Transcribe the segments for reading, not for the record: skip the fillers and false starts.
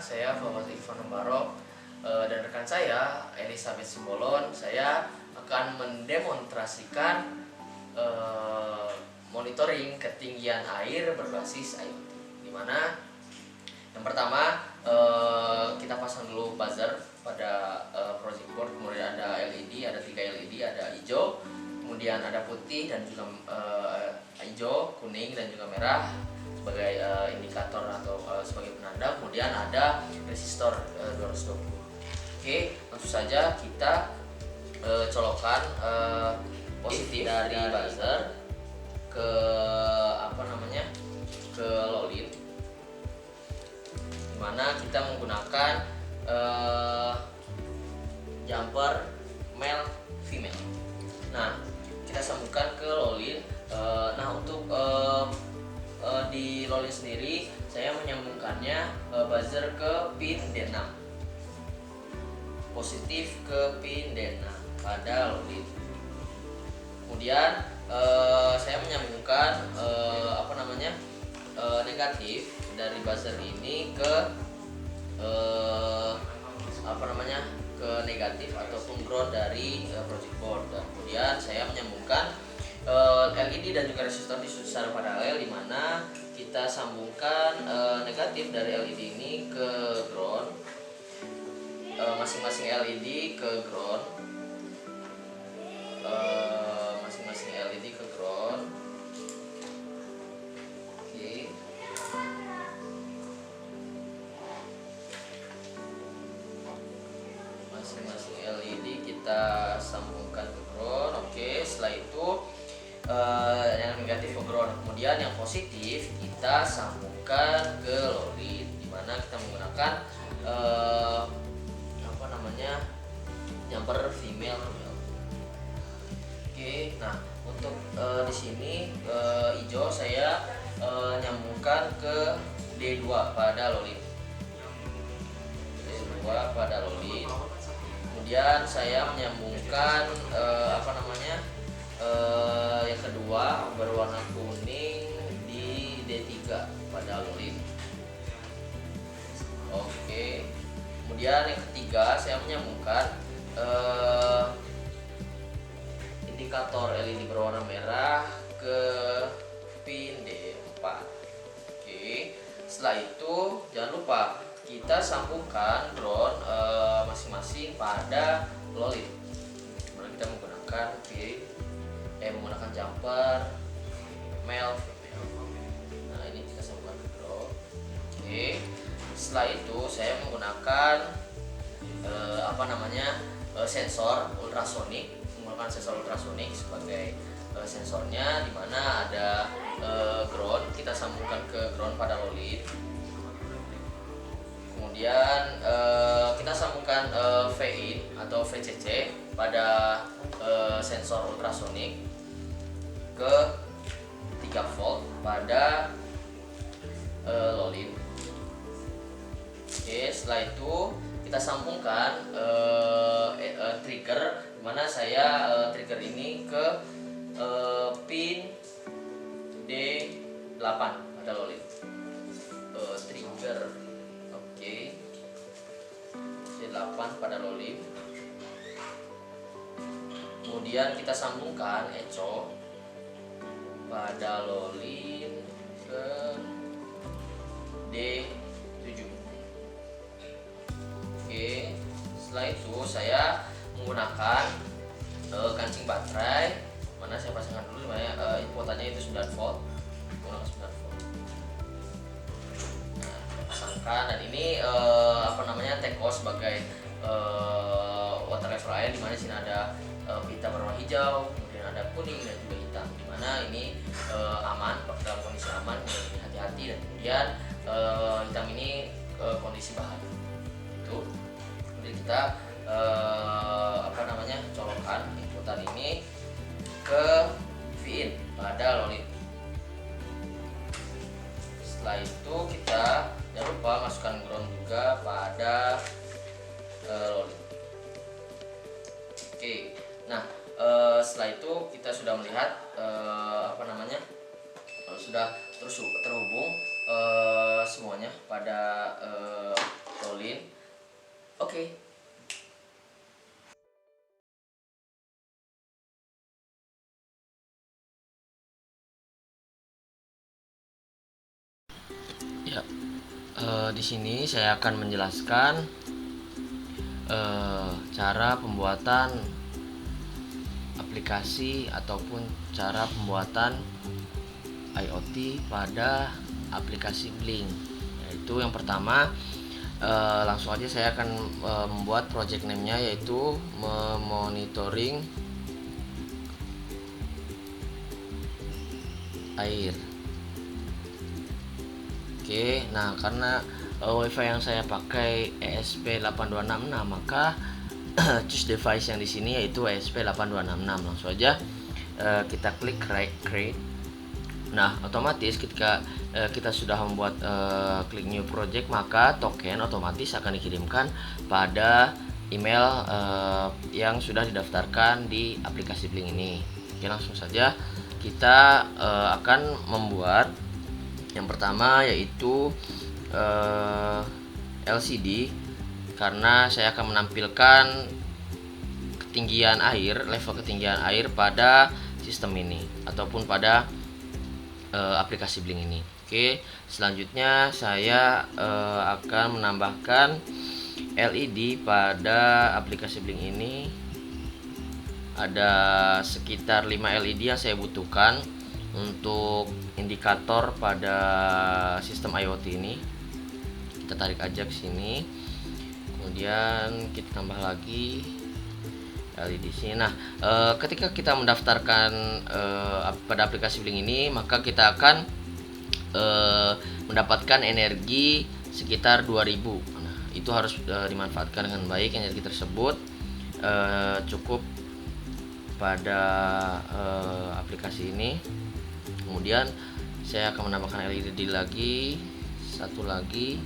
saya Fawaz Irfan Barok dan rekan saya Elizabeth Simbolon. Saya akan mendemonstrasikan monitoring ketinggian air berbasis IoT. Di mana yang pertama kita pasang dulu buzzer pada project board, kemudian ada LED, ada 3 LED, ada hijau, kemudian ada putih dan juga hijau, kuning dan juga merah sebagai indikator atau sebagai penanda. Kemudian ada resistor 220. Oke, langsung saja kita colokkan positif dari buzzer ke ke lolin, dimana kita menggunakan jumper male female. Nah, kita sambungkan ke lolin. Nah, untuk di lolin sendiri saya menyambungkannya buzzer ke pin D6, positif ke pin D6 pada lolin. Kemudian saya menyambungkan negatif dari buzzer ini ke ke negatif ataupun ground dari project board. Dan kemudian saya menyambungkan LED dan juga resistor di secara paralel, di mana kita sambungkan negatif dari LED ini ke ground, masing-masing LED ke ground, masing-masing LED ke ground. Oke. Masing-masing LED kita sambungkan ke ground. Oke, setelah itu yang negatif ke ground, kemudian yang positif kita sambungkan ke lolin, dimana kita menggunakan jumper female. Oke, nah untuk di sini hijau saya nyambungkan ke D2 pada lolin, D2 pada lolin. Kemudian saya menyambungkan yang kedua berwarna kuning di D3 pada lolin. Oke. Kemudian yang ketiga saya menyambungkan indikator LED berwarna merah ke pin D4. Oke. Setelah itu jangan lupa kita sambungkan ground masing-masing pada lolin. Kemudian kita menggunakan jumper male female. Nah, ini kita sambungkan ke ground. Oke. Setelah itu saya menggunakan sensor ultrasonik, menggunakan sensor ultrasonik sebagai sensornya, di mana ada ground, kita sambungkan ke ground pada lolin. Kemudian kita sambungkan V-in atau VCC pada sensor ultrasonik ke 3 volt pada lolin. Oke, setelah itu kita sambungkan trigger, dimana saya trigger ini ke pin D8 pada lolin. Trigger, oke, D8 pada lolin. Kemudian kita sambungkan echo pada lolin ke D7. Oke, setelah itu saya menggunakan kancing baterai, mana saya pasangkan dulu, inputannya itu 9 volt, menggunakan 9 volt. Nah, kita pasangkan, dan ini teko sebagai water level air, dimana sini ada pita berwarna hijau, kemudian ada kuning dan juga hitam, dimana ini aman, dalam kondisi aman, hati-hati, dan kemudian hitam ini kondisi bahaya. Itu kemudian kita colokkan inputan ini ke V-in pada lolin. Setelah itu kita jangan lupa masukkan ground juga pada lolin. Oke, nah setelah itu kita sudah melihat sudah terhubung semuanya pada gasolin. Oke. Ya, di sini saya akan menjelaskan cara pembuatan aplikasi ataupun cara pembuatan IoT pada aplikasi Blink. Yaitu yang pertama, langsung aja saya akan membuat project name-nya, yaitu memonitoring air. Oke, nah karena WiFi yang saya pakai ESP8266, maka choose device yang di sini yaitu ESP8266. Langsung aja kita klik create. Nah, otomatis ketika kita sudah membuat klik new project, maka token otomatis akan dikirimkan pada email yang sudah didaftarkan di aplikasi Blink ini. Oke, langsung saja kita akan membuat yang pertama, yaitu LCD, karena saya akan menampilkan ketinggian air, level ketinggian air pada sistem ini ataupun pada aplikasi Blink ini. Oke, selanjutnya saya akan menambahkan LED pada aplikasi Blink ini. Ada sekitar 5 LED yang saya butuhkan untuk indikator pada sistem IoT ini. Kita tarik aja ke sini, kemudian kita tambah lagi LED di sini. Nah, ketika kita mendaftarkan pada aplikasi Blink ini, maka kita akan mendapatkan energi sekitar 2000. Nah, itu harus dimanfaatkan dengan baik. Energi tersebut cukup pada aplikasi ini. Kemudian saya akan menambahkan LED lagi, satu lagi,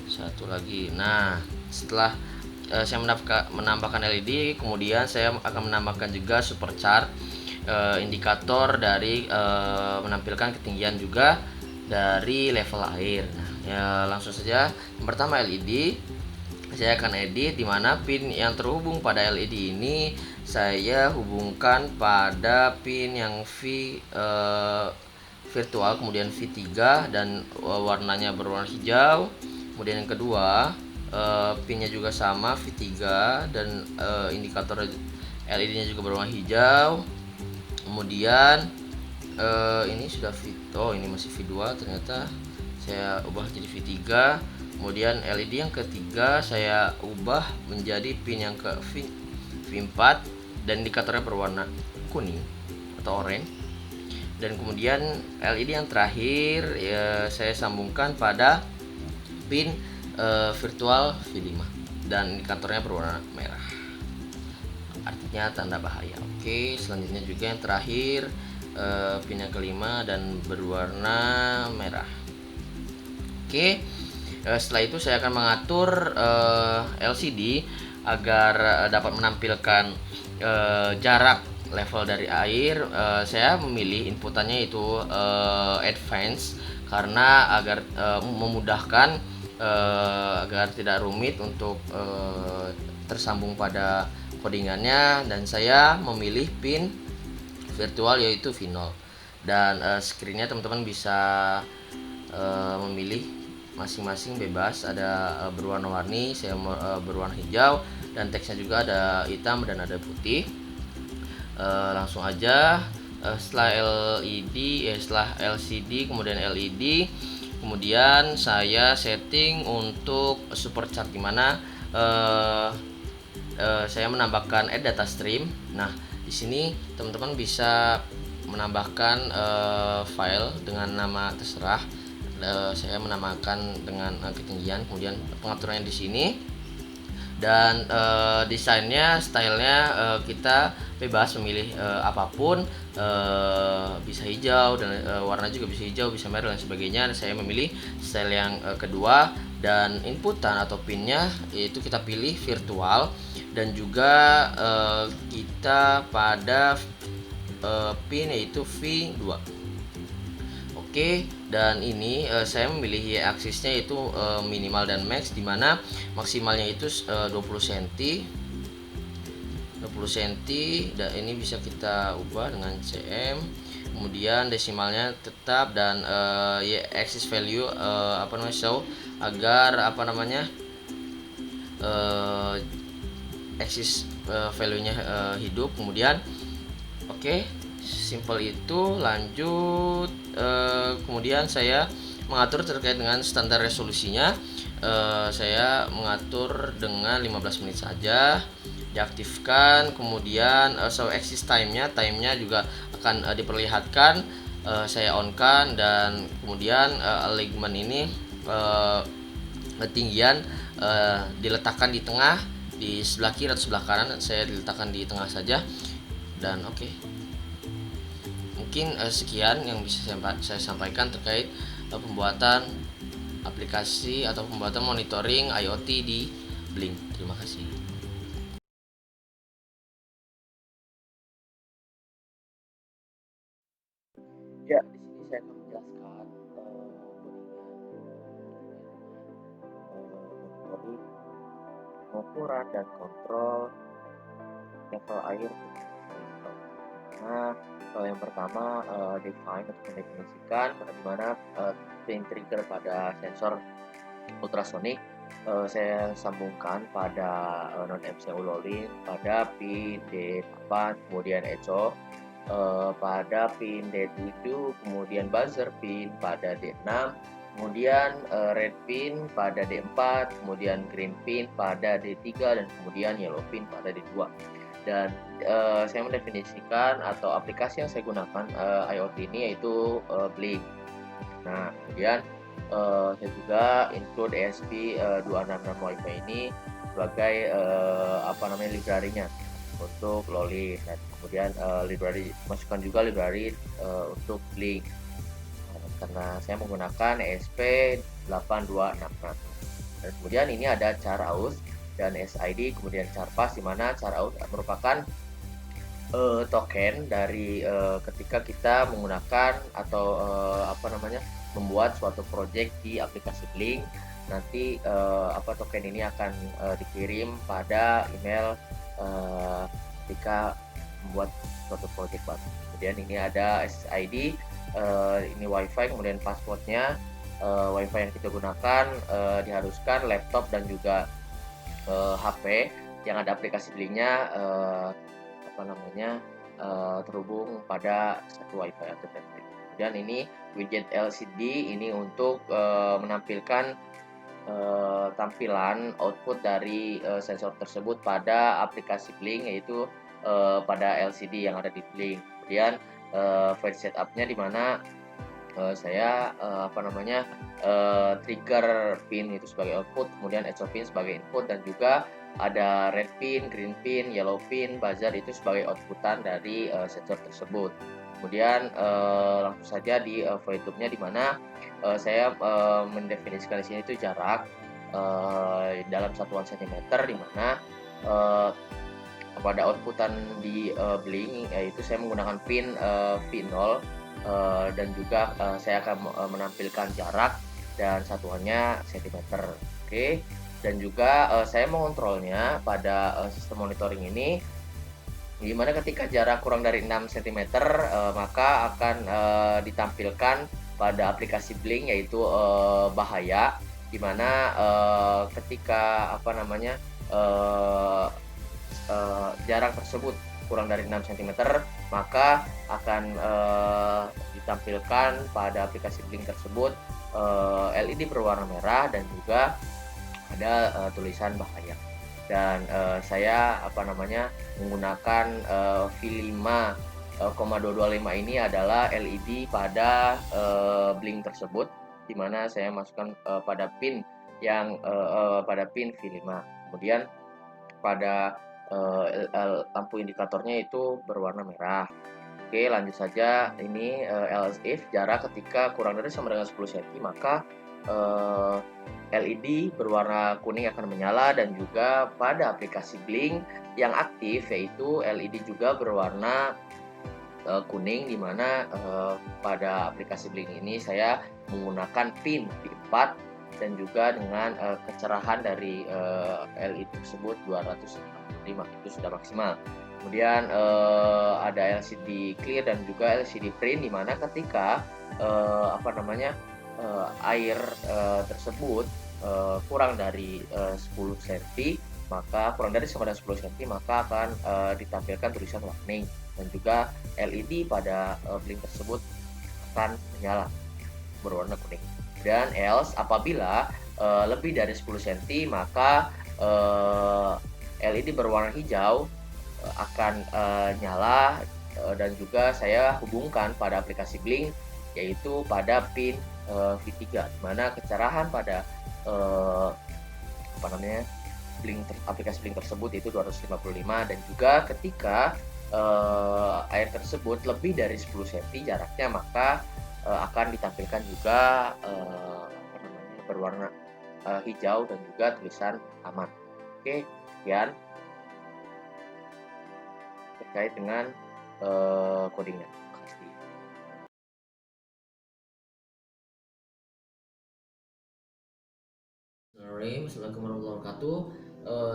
satu lagi. Nah, setelah saya menambahkan LED, kemudian saya akan menambahkan juga superchart, indikator dari menampilkan ketinggian juga dari level air. Nah, ya langsung saja. Yang pertama LED, saya akan edit di mana pin yang terhubung pada LED ini saya hubungkan pada pin yang virtual, kemudian V3 dan warnanya berwarna hijau. Kemudian yang kedua, pinnya juga sama V3 dan indikator LED-nya juga berwarna hijau. Kemudian ini sudah ini masih V2, ternyata saya ubah jadi V3. Kemudian LED yang ketiga saya ubah menjadi pin yang ke V4 dan indikatornya berwarna kuning atau oranye. Dan kemudian LED yang terakhir saya sambungkan pada pin virtual V5 dan indikatornya berwarna merah, artinya tanda bahaya. Oke, selanjutnya juga yang terakhir pin yang kelima dan berwarna merah. Oke, setelah itu saya akan mengatur LCD agar dapat menampilkan jarak level dari air. Saya memilih inputannya itu advance karena agar memudahkan, agar tidak rumit untuk tersambung pada codingannya, dan saya memilih pin virtual yaitu V0. Dan screennya teman-teman bisa memilih masing-masing bebas, ada berwarna-warni, saya berwarna hijau, dan teksnya juga ada hitam dan ada putih. Langsung aja, setelah LCD kemudian LED, kemudian saya setting untuk superchart, dimana saya menambahkan add data stream. Nah, di sini teman-teman bisa menambahkan file dengan nama terserah. Saya menamakan dengan ketinggian, kemudian pengaturannya di sini, dan desainnya, stylenya kita bebas memilih apapun, bisa hijau dan warna juga bisa hijau, bisa merah dan sebagainya. Saya memilih style yang kedua, dan inputan atau pinnya itu kita pilih virtual, dan juga kita pada pin yaitu V2. Oke, Dan ini saya memilih Y aksisnya itu minimal dan max, dimana maksimalnya itu 20 cm 20 cm, dan ini bisa kita ubah dengan cm. Kemudian desimalnya tetap, dan Y axis value show, agar axis value-nya hidup. Kemudian oke, simple itu. Lanjut, kemudian saya mengatur terkait dengan standar resolusinya. Saya mengatur dengan 15 menit saja, diaktifkan. Kemudian show axis time-nya juga akan diperlihatkan. Saya on-kan, dan kemudian alignment ini ketinggian diletakkan di tengah, di sebelah kiri atau sebelah kanan. Saya diletakkan di tengah saja, dan oke. Mungkin sekian yang bisa saya sampaikan terkait pembuatan aplikasi atau pembuatan monitoring IoT di Blink. Terima kasih. Ya, di sini saya akan menjelaskan monitoring, pengukuran dan kontrol level air. Nah, yang pertama define atau mendefinisikan di mana pin trigger pada sensor ultrasonik saya sambungkan pada non MCU Lolin pada pin D8, kemudian echo pada pin D7, kemudian buzzer pin pada D6, kemudian red pin pada D4, kemudian green pin pada D3, dan kemudian yellow pin pada D2. Dan saya mendefinisikan atau aplikasi yang saya gunakan IoT ini yaitu Blink. Nah, kemudian saya juga include ESP266 Wi-Fi ini sebagai library-nya untuk Lolin, dan kemudian masukkan juga library untuk Blink karena saya menggunakan ESP8266. Dan kemudian ini ada char aus dan SID, kemudian char pass, di mana char aus merupakan token dari ketika kita menggunakan atau membuat suatu project di aplikasi Blink. Nanti token ini akan dikirim pada email ketika membuat suatu project baru. Kemudian ini ada SSID, ini WiFi, kemudian passwordnya. WiFi yang kita gunakan diharuskan laptop dan juga HP yang ada aplikasi Blinknya terhubung pada satu WiFi atau tablet. Kemudian ini widget LCD ini untuk menampilkan tampilan output dari sensor tersebut pada aplikasi Blink, yaitu pada LCD yang ada di Blink. Kemudian file setup-nya di mana saya trigger pin itu sebagai output, kemudian echo pin sebagai input, dan juga ada red pin, green pin, yellow pin, buzzer itu sebagai outputan dari sensor tersebut. Kemudian langsung saja di file YouTube-nya, di mana saya mendefinisikan di sini itu jarak dalam satuan sentimeter, di mana pada outputan di Blink yaitu saya menggunakan pin V0, dan juga saya akan menampilkan jarak dan satuannya sentimeter. Oke. Dan juga saya mengontrolnya pada sistem monitoring ini, di mana ketika jarak kurang dari 6 cm maka akan ditampilkan pada aplikasi Blink yaitu bahaya, di mana ketika jarak tersebut kurang dari 6 cm maka akan ditampilkan pada aplikasi Blink tersebut LED berwarna merah dan juga ada tulisan bahaya. Dan saya menggunakan V5,225 ini adalah LED pada Blink tersebut, di mana saya masukkan pada pin yang pada pin V5. Kemudian pada lampu indikatornya itu berwarna merah. Oke, lanjut saja. Ini else if jarak ketika kurang dari sama dengan 10 cm maka LED berwarna kuning akan menyala, dan juga pada aplikasi Blink yang aktif yaitu LED juga berwarna kuning, dimana pada aplikasi Blink ini saya menggunakan pin V4 dan juga dengan kecerahan dari LED tersebut 255 itu sudah maksimal. Kemudian ada LCD clear dan juga LCD print, dimana ketika air tersebut kurang dari 10 cm, maka kurang dari 10 cm maka akan ditampilkan tulisan warning, dan juga LED pada blink tersebut akan menyala berwarna kuning. Dan else apabila lebih dari 10 cm maka LED berwarna hijau akan nyala, dan juga saya hubungkan pada aplikasi Blink, yaitu pada pin V3, dimana kecerahan pada aplikasi Blink tersebut itu 255, dan juga ketika air tersebut lebih dari 10 cm jaraknya maka akan ditampilkan juga berwarna hijau dan juga tulisan aman. Oke, sekian terkait dengan codingnya. Assalamualaikum warahmatullahi wabarakatuh.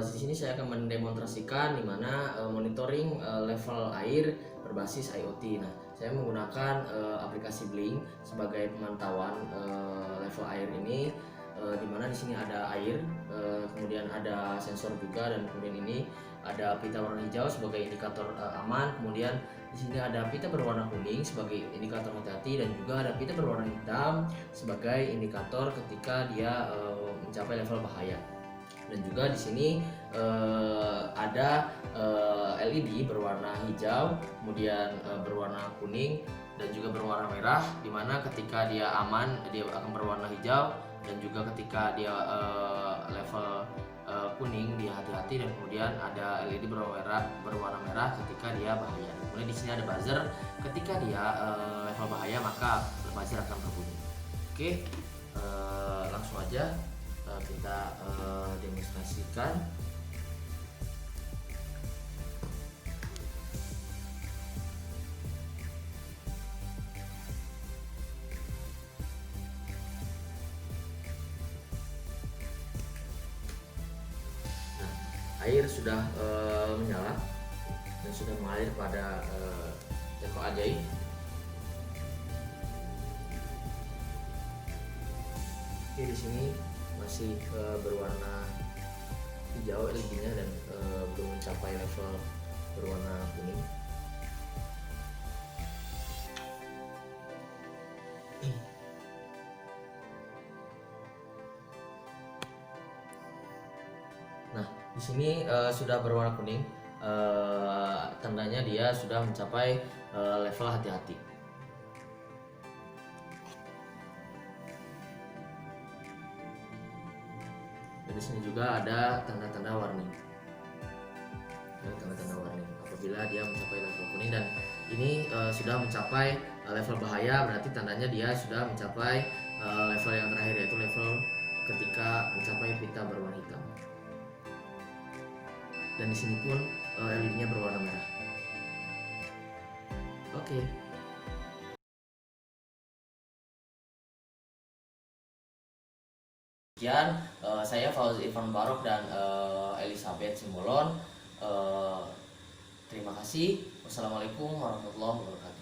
Di sini saya akan mendemonstrasikan di mana monitoring level air berbasis IoT. Nah, saya menggunakan aplikasi Blink sebagai pemantauan level air ini, di mana di sini ada air, kemudian ada sensor juga, dan kemudian ini ada pita warna hijau sebagai indikator aman, kemudian di sini ada pita berwarna kuning sebagai indikator hati-hati, dan juga ada pita berwarna hitam sebagai indikator ketika dia mencapai level bahaya. Dan juga di sini ada LED berwarna hijau, kemudian berwarna kuning, dan juga berwarna merah, dimana ketika dia aman dia akan berwarna hijau, dan juga ketika dia level kuning dia hati-hati, dan kemudian ada LED berwarna merah ketika dia bahaya. Kemudian di sini ada buzzer, ketika dia level bahaya maka buzzer akan berbunyi. Oke, langsung aja kita demonstrasikan. Air sudah menyala dan sudah mengalir pada teko ajaib. Oke, di sini masih berwarna hijau LED-nya dan belum mencapai level berwarna kuning. Nah, di sini sudah berwarna kuning, tandanya dia sudah mencapai level hati-hati. Dan di sini juga ada tanda-tanda warning. Tanda-tanda warning apabila dia mencapai level kuning, dan ini sudah mencapai level bahaya, berarti tandanya dia sudah mencapai level yang terakhir, yaitu level ketika mencapai pita berwarna hitam. Dan di sini pun LED-nya berwarna merah. Oke. Sekian, saya Fauzi Irfan Barok dan Elizabeth Simbolon. Terima kasih. Wassalamualaikum warahmatullahi wabarakatuh.